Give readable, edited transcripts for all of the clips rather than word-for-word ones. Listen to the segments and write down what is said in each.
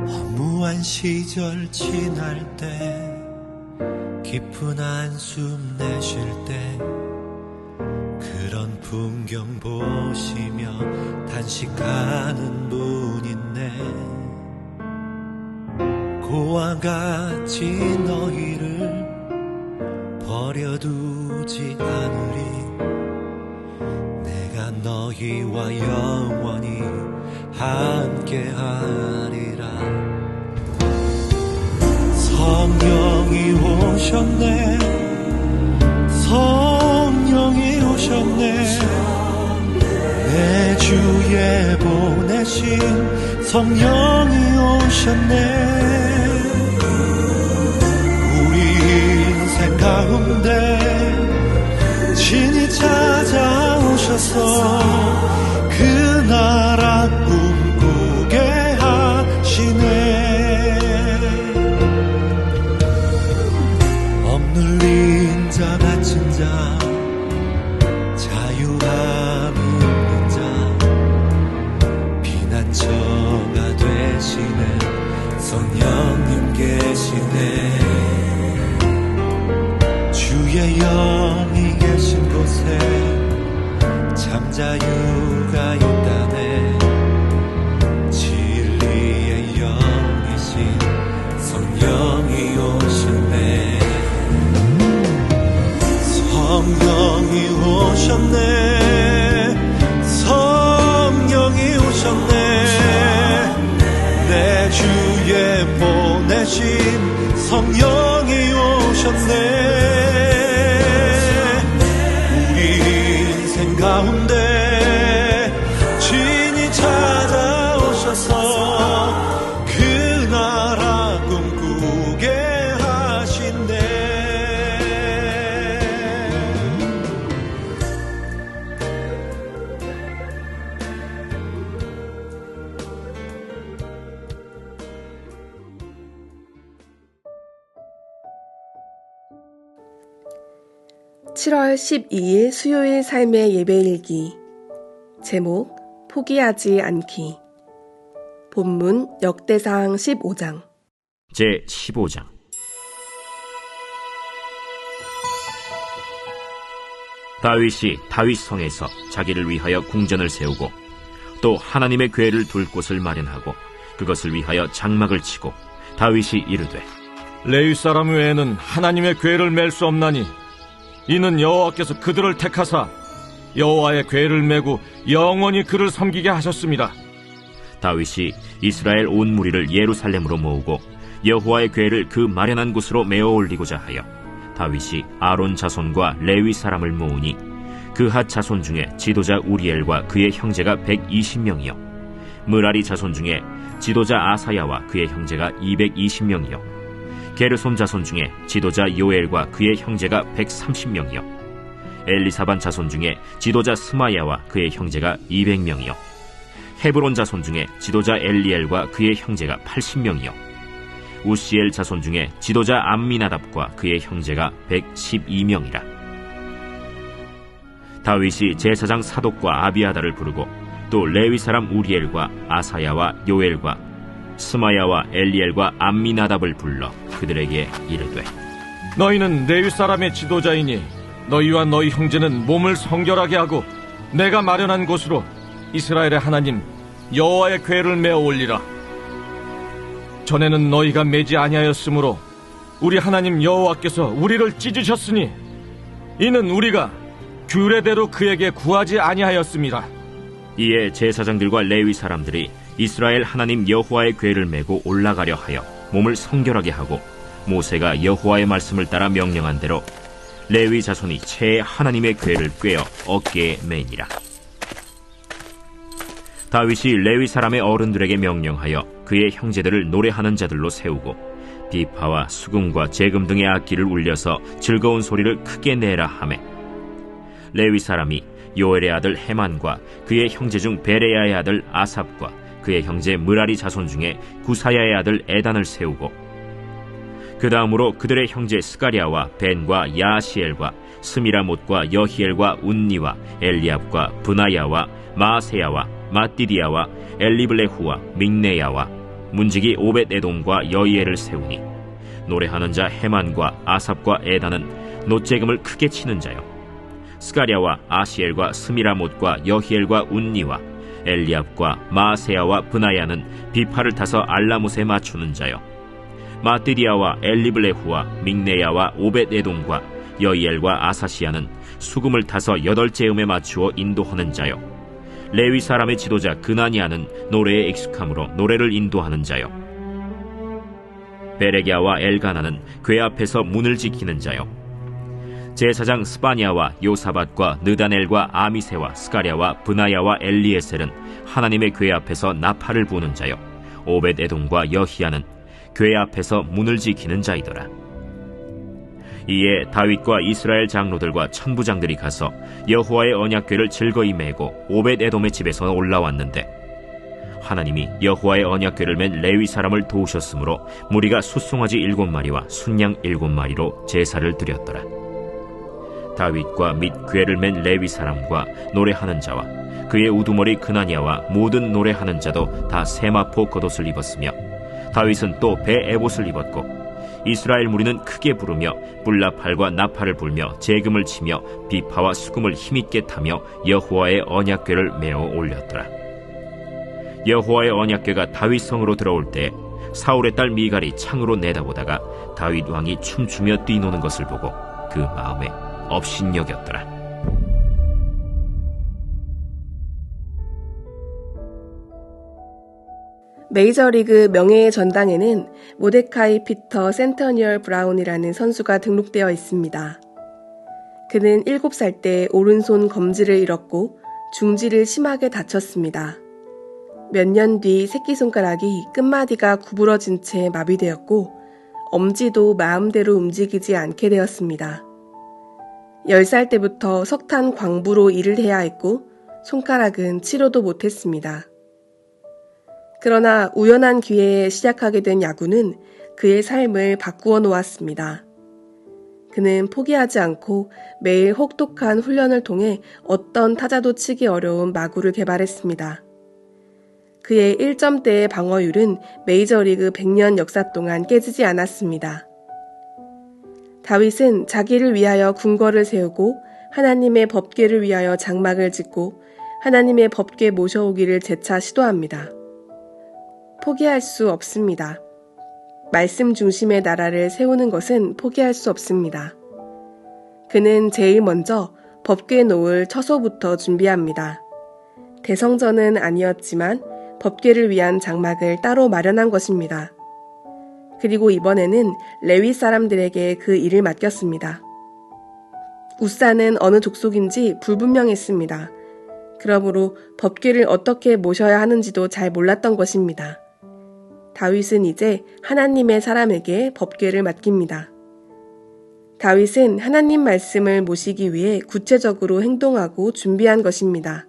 허무한 시절 지날 때, 깊은 한숨 내쉴 때, 그런 풍경 보시며 단식하는 분 있네. 고와 같이 너희를 버려두지 않으리. 내가 너희와 영원히 함께하리라. 성령이 오셨네. 성령이 오셨네. 내 주에 보내신 성령이 오셨네. 우리 인생 가운데 친히 찾아오셔서 그 나라 꿈꾸게 하시네. 억눌린 자 갇힌 자 자유함 있는 자 피난처가 되시는 성령님 계시네. 주의 영이 계신 곳에 잠자유가 있다네. 진리의 영이신 성령이 오셨네. 성령이 오셨네. 성령이 오셨네. 내 주에 보내신 성령이 오셨네. 가운데 친히 찾아오셔서 그 나라 꿈꾸게 하신대. (7월 12일) 수요일 삶의 예배일기. 제목 포기하지 않기. 본문 역대상 15장. 제15장. 다윗이 다윗성에서 자기를 위하여 궁전을 세우고 또 하나님의 궤를 둘 곳을 마련하고 그것을 위하여 장막을 치고 다윗이 이르되 레위 사람 외에는 하나님의 궤를 맬 수 없나니 이는 여호와께서 그들을 택하사 여호와의 궤를 메고 영원히 그를 섬기게 하셨습니다. 다윗이 이스라엘 온 무리를 예루살렘으로 모으고 여호와의 궤를 그 마련한 곳으로 메어 올리고자 하여 다윗이 아론 자손과 레위 사람을 모으니 그핫 자손 중에 지도자 우리엘과 그의 형제가 120명이요 므라리 자손 중에 지도자 아사야와 그의 형제가 220명이요 게르손 자손 중에 지도자 요엘과 그의 형제가 130명이요 엘리사반 자손 중에 지도자 스마야와 그의 형제가 200명이요 헤브론 자손 중에 지도자 엘리엘과 그의 형제가 80명이요 우시엘 자손 중에 지도자 암미나답과 그의 형제가 112명이라. 다윗이 제사장 사독과 아비아다를 부르고 또 레위 사람 우리엘과 아사야와 요엘과 스마야와 엘리엘과 암미나답을 불러 그들에게 이르되 너희는 레위 사람의 지도자이니 너희와 너희 형제는 몸을 성결하게 하고 내가 마련한 곳으로 이스라엘의 하나님 여호와의 궤를 메어 올리라. 전에는 너희가 매지 아니하였으므로 우리 하나님 여호와께서 우리를 찢으셨으니 이는 우리가 규례대로 그에게 구하지 아니하였습니다. 이에 제사장들과 레위 사람들이 이스라엘 하나님 여호와의 궤를 메고 올라가려 하여 몸을 성결하게 하고 모세가 여호와의 말씀을 따라 명령한 대로 레위 자손이 채 하나님의 궤를 꿰어 어깨에 매니라. 다윗이 레위 사람의 어른들에게 명령하여 그의 형제들을 노래하는 자들로 세우고 비파와 수금과 재금 등의 악기를 울려서 즐거운 소리를 크게 내라 하매 레위 사람이 요엘의 아들 헤만과 그의 형제 중 베레야의 아들 아삽과 그의 형제 므라리 자손 중에 구사야의 아들 에단을 세우고 그 다음으로 그들의 형제 스가랴와 벤과 야시엘과 스미라못과 여히엘과 운니와 엘리압과 브나야와 마세야와 마띠디야와 엘리블레후와 믹네야와 문지기 오벳에돔과 여이엘을 세우니 노래하는 자 헤만과 아삽과 에단은 노재금을 크게 치는 자요. 스가랴와 아시엘과 스미라못과 여히엘과 운니와 엘리압과 마세야와 브나야는 비파를 타서 알라못에 맞추는 자요. 마띠디야와 엘리블레후와 믹네야와 오벳에돔과 여이엘과 아사시아는 수금을 타서 8재음에 맞추어 인도하는 자요. 레위 사람의 지도자 그나니아는 노래에 익숙함으로 노래를 인도하는 자요. 베레기야와 엘가나는 궤 앞에서 문을 지키는 자요. 제사장 스바냐와 요사밧과 느다넬과 아미세와 스가랴와 브나야와 엘리에셀은 하나님의 궤 앞에서 나팔을 부는 자요. 오벳에돔과 여히야는 궤 앞에서 문을 지키는 자이더라. 이에 다윗과 이스라엘 장로들과 천부장들이 가서 여호와의 언약궤를 즐거이 메고 오벳에돔의 집에서 올라왔는데 하나님이 여호와의 언약궤를 맨 레위 사람을 도우셨으므로 무리가 숫송아지 7마리와 순양 7마리로 제사를 드렸더라. 다윗과 및 궤를 맨 레위 사람과 노래하는 자와 그의 우두머리 그나니아와 모든 노래하는 자도 다 세마포 겉옷을 입었으며 다윗은 또 배 에봇을 입었고 이스라엘 무리는 크게 부르며 뿔나팔과 나팔을 불며 재금을 치며 비파와 수금을 힘있게 타며 여호와의 언약궤를 메어 올렸더라. 여호와의 언약궤가 다윗 성으로 들어올 때 사울의 딸 미갈이 창으로 내다보다가 다윗 왕이 춤추며 뛰노는 것을 보고 그 마음에 업신여겼더라. 메이저리그 명예의 전당에는 모데카이 피터 센터니얼 브라운이라는 선수가 등록되어 있습니다. 그는 7살 때 오른손 검지를 잃었고 중지를 심하게 다쳤습니다. 몇 년 뒤 새끼손가락이 끝마디가 구부러진 채 마비되었고 엄지도 마음대로 움직이지 않게 되었습니다. 10살 때부터 석탄 광부로 일을 해야 했고 손가락은 치료도 못했습니다. 그러나 우연한 기회에 시작하게 된 야구는 그의 삶을 바꾸어 놓았습니다. 그는 포기하지 않고 매일 혹독한 훈련을 통해 어떤 타자도 치기 어려운 마구를 개발했습니다. 그의 1점대의 방어율은 메이저리그 100년 역사 동안 깨지지 않았습니다. 다윗은 자기를 위하여 궁궐을 세우고 하나님의 법궤를 위하여 장막을 짓고 하나님의 법궤 모셔오기를 재차 시도합니다. 포기할 수 없습니다. 말씀 중심의 나라를 세우는 것은 포기할 수 없습니다. 그는 제일 먼저 법궤 놓을 처소부터 준비합니다. 대성전은 아니었지만 법궤를 위한 장막을 따로 마련한 것입니다. 그리고 이번에는 레위 사람들에게 그 일을 맡겼습니다. 우사는 어느 족속인지 불분명했습니다. 그러므로 법궤를 어떻게 모셔야 하는지도 잘 몰랐던 것입니다. 다윗은 이제 하나님의 사람에게 법궤를 맡깁니다. 다윗은 하나님 말씀을 모시기 위해 구체적으로 행동하고 준비한 것입니다.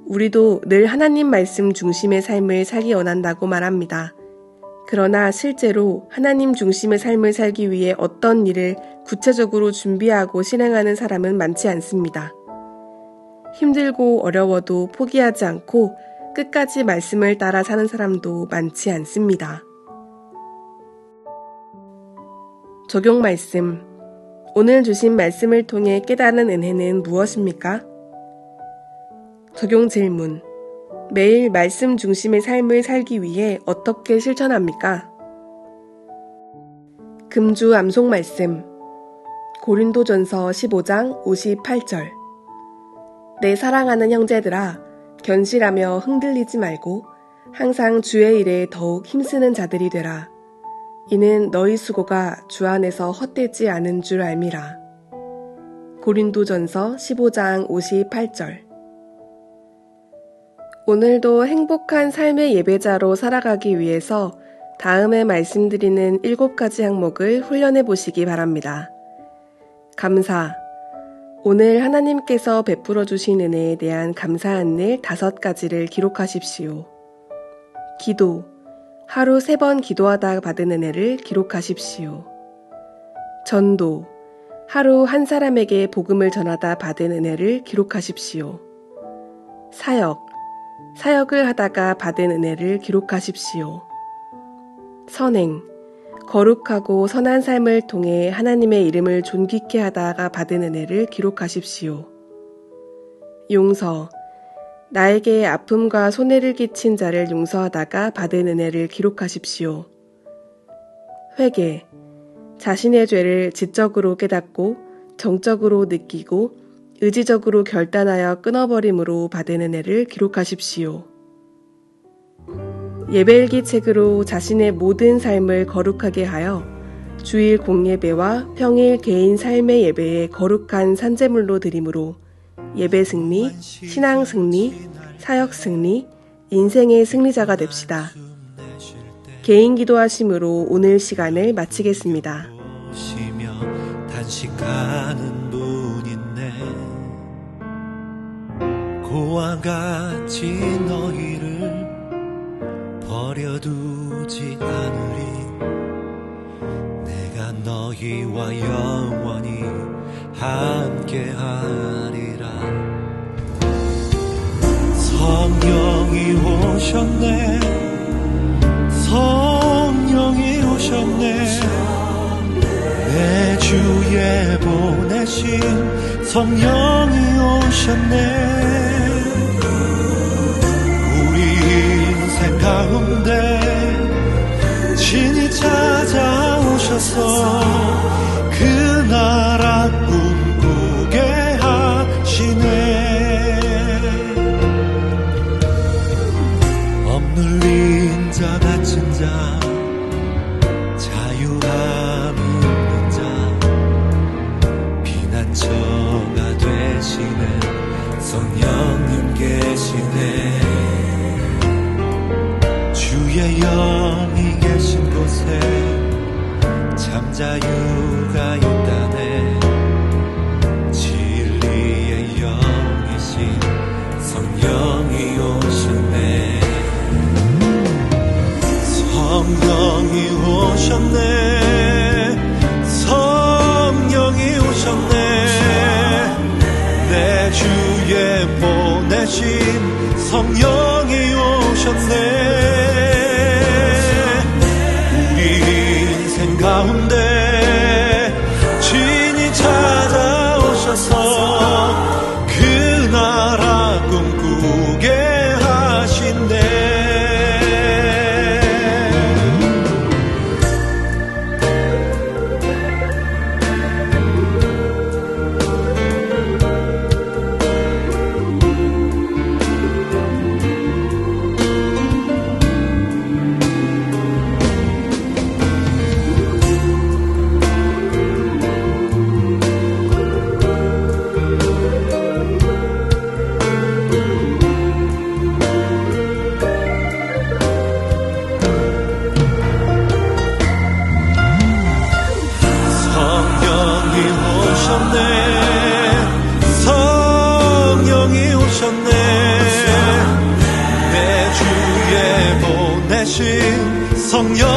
우리도 늘 하나님 말씀 중심의 삶을 살기 원한다고 말합니다. 그러나 실제로 하나님 중심의 삶을 살기 위해 어떤 일을 구체적으로 준비하고 실행하는 사람은 많지 않습니다. 힘들고 어려워도 포기하지 않고 끝까지 말씀을 따라 사는 사람도 많지 않습니다. 적용 말씀. 오늘 주신 말씀을 통해 깨달은 은혜는 무엇입니까? 적용 질문. 매일 말씀 중심의 삶을 살기 위해 어떻게 실천합니까? 금주 암송 말씀. 고린도전서 15장 58절. 내 사랑하는 형제들아, 견실하며 흔들리지 말고 항상 주의 일에 더욱 힘쓰는 자들이 되라. 이는 너희 수고가 주 안에서 헛되지 않은 줄 알미라. 고린도전서 15장 58절. 오늘도 행복한 삶의 예배자로 살아가기 위해서 다음에 말씀드리는 7가지 항목을 훈련해 보시기 바랍니다. 감사. 오늘 하나님께서 베풀어 주신 은혜에 대한 감사한 일 5가지를 기록하십시오. 기도. 하루 3번 기도하다 받은 은혜를 기록하십시오. 전도, 하루 한 사람에게 복음을 전하다 받은 은혜를 기록하십시오. 사역, 사역을 하다가 받은 은혜를 기록하십시오. 선행, 거룩하고 선한 삶을 통해 하나님의 이름을 존귀케 하다가 받은 은혜를 기록하십시오. 용서, 나에게 아픔과 손해를 끼친 자를 용서하다가 받은 은혜를 기록하십시오. 회개, 자신의 죄를 지적으로 깨닫고 정적으로 느끼고 의지적으로 결단하여 끊어버림으로 받은 은혜를 기록하십시오. 예배일기 책으로 자신의 모든 삶을 거룩하게 하여 주일 공예배와 평일 개인 삶의 예배에 거룩한 산제물로 드림으로 예배 승리, 신앙 승리, 사역 승리, 인생의 승리자가 됩시다. 개인 기도하심으로 오늘 시간을 마치겠습니다. 오시며 단식하는 분 있네. 고와 같이 너희를 버려두지 않으리. 내가 너희와 영원히 함께하리라. 성령이 오셨네. 성령이 오셨네. 내 주에 보내신 성령이 오셨네. 우리 인생 가운데 친히 찾아오셔서 그 나라 꿈꾸게 하시네. 억눌린 자 갇힌 자 자유함 있는 자 피난처가 되시는 성령님 계시네. 주의 영이 계신 곳에 참 자유가 있다네. 진리의 영이신 성령이 오셨네. 성령이 오셨네. 성령이 오셨네. 내 주에 보내신 성령이 오셨네. 가운데 친히 찾아오셔서 그 나라 꿈꾸게 하신대. 성령이 오셨네. 내 주에 보내신 성령